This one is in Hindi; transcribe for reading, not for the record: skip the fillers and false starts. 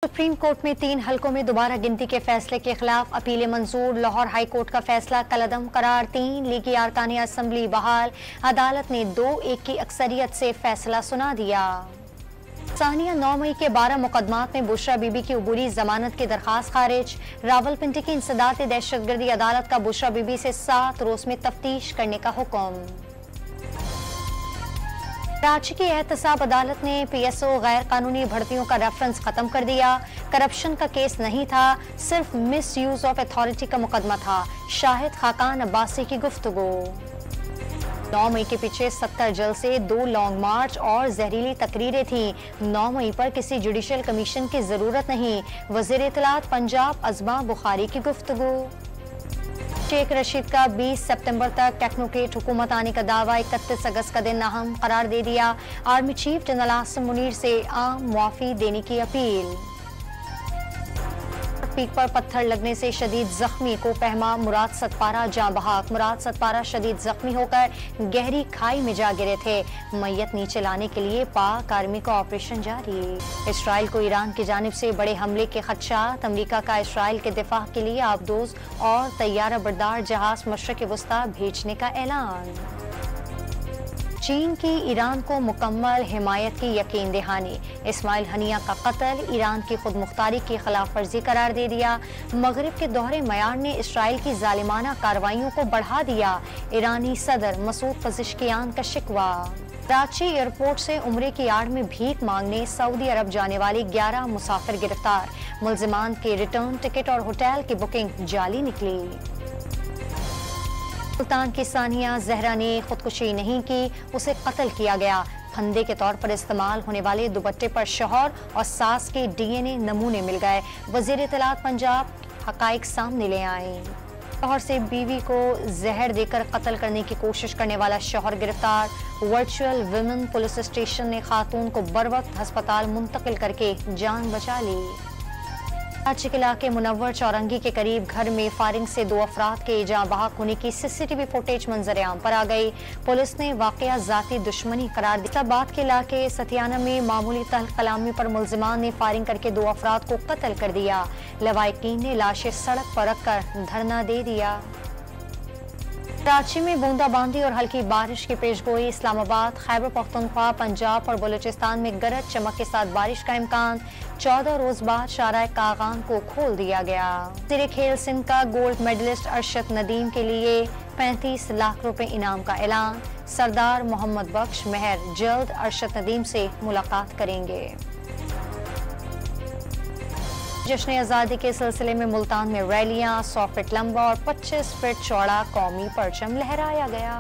सुप्रीम कोर्ट में 3 हलकों में दोबारा गिनती के फैसले के खिलाफ अपील मंजूर। लाहौर हाई कोर्ट का फैसला कलअदम करार। 3 लीगी अरकान असम्बली बहाल। अदालत ने 2-1 की अक्सरियत से फैसला सुना दिया। सानिया 9 मई के 12 मुकदमात में बुशरा बीबी की अबूरी जमानत की दरखास्त खारिज। रावलपिंडी की इंसदादी दहशतगर्दी अदालत का बुशरा बीबी से 7 रोज में तफ्तीश करने का हुक्म। कराची की एहतसाब अदालत ने PSO गैर कानूनी भर्तियों का रेफरेंस खत्म कर दिया। करप्शन का केस नहीं था, सिर्फ मिस यूज ऑफ अथॉरिटी का मुकदमा था। शाहिद खाकान अब्बासी की गुफ्तगू। 9 मई के पीछे 70 जलसे, 2 लॉन्ग मार्च और जहरीली तकरीरें थीं। 9 मई पर किसी जुडिशल कमीशन की जरूरत नहीं। वजीर इत्तलात पंजाब अज़मा बुखारी की गुफ्तगू। शेख रशीद का 20 सितंबर तक टेक्नोक्रेट हुकूमत आने का दावा। 31 अगस्त का दिन अहम करार दे दिया। Army chief general Asim Munir से आम मुआफी देने की अपील। पीठ पर पत्थर लगने से शदीद जख्मी को पहमा मुराद सतपारा जाँ बहाक। मुराद सतपारा शदीद जख्मी होकर गहरी खाई में जा गिरे थे। मैयत नीचे लाने के लिए पाक आर्मी का ऑपरेशन जारी। इसराइल को ईरान की जानिब से बड़े हमले के खदशात। अमरीका का इसराइल के दिफा के लिए आबदोज और तैयारा बरदार जहाज मशरक़ वस्ता भेजने का ऐलान। चीन की ईरान को मुकम्मल हिमायत की यकीन दहानी। इस्माइल हनिया का कत्ल ईरान की खुद मुख्तारी की खिलाफ वर्जी करार दे दिया। मगरिब के दोहरे मयार ने इसराइल की जालिमाना कार्रवाइयों को बढ़ा दिया। ईरानी सदर मसूद पज़ेश्कियान का शिकवा। कराची एयरपोर्ट से उम्रे की आड़ में भीख मांगने सऊदी अरब जाने वाले 11 मुसाफिर गिरफ्तार। मुल्जिमान के रिटर्न टिकट और होटल की बुकिंग जाली निकली। सुल्तान की सानिया जहरा ने खुदकुशी नहीं की, उसे कत्ल किया गया। फंदे के तौर पर इस्तेमाल होने वाले दुपट्टे पर शौहर और सास के DNA नमूने मिल गए। वजीर इत्तलात पंजाब हकाइक सामने ले आए। शौहर से बीवी को जहर देकर कत्ल करने की कोशिश करने वाला शौहर गिरफ्तार। वर्चुअल विमेन पुलिस स्टेशन ने खातून को बरवक्त अस्पताल मुंतकिल करके जान बचा ली। कराची के इलाके मुनव्वर चौरंगी के करीब घर में फायरिंग से 2 अफराद के जाँ बहक होने की CCTV फुटेज मंजर आम पर आ गई। पुलिस ने वाकया जाती दुश्मनी करार दिया। इस्लामाबाद के इलाके सतियाना में मामूली तहल कलामी पर मुल्जिमान ने फायरिंग करके 2 अफराद को कत्ल कर दिया। लवाहिकीन ने लाशें सड़क पर रखकर धरना दे दिया। कराची में बूंदाबांदी और हल्की बारिश की पेशगोई। इस्लामाबाद, खैबर पख्तूनख्वा, पंजाब और बलूचिस्तान में गरज चमक के साथ बारिश का इम्कान। 14 रोज बाद शाराए कागान को खोल दिया गया। वज़ीर खेल सिंध का गोल्ड मेडलिस्ट अरशद नदीम के लिए 35 लाख रुपए इनाम का ऐलान। सरदार मोहम्मद बख्श मेहर जल्द अरशद नदीम से मुलाकात करेंगे। जश्न आज़ादी के सिलसिले में मुल्तान में रैलियां, 100 फीट लंबा और 25 फीट चौड़ा कौमी परचम लहराया गया।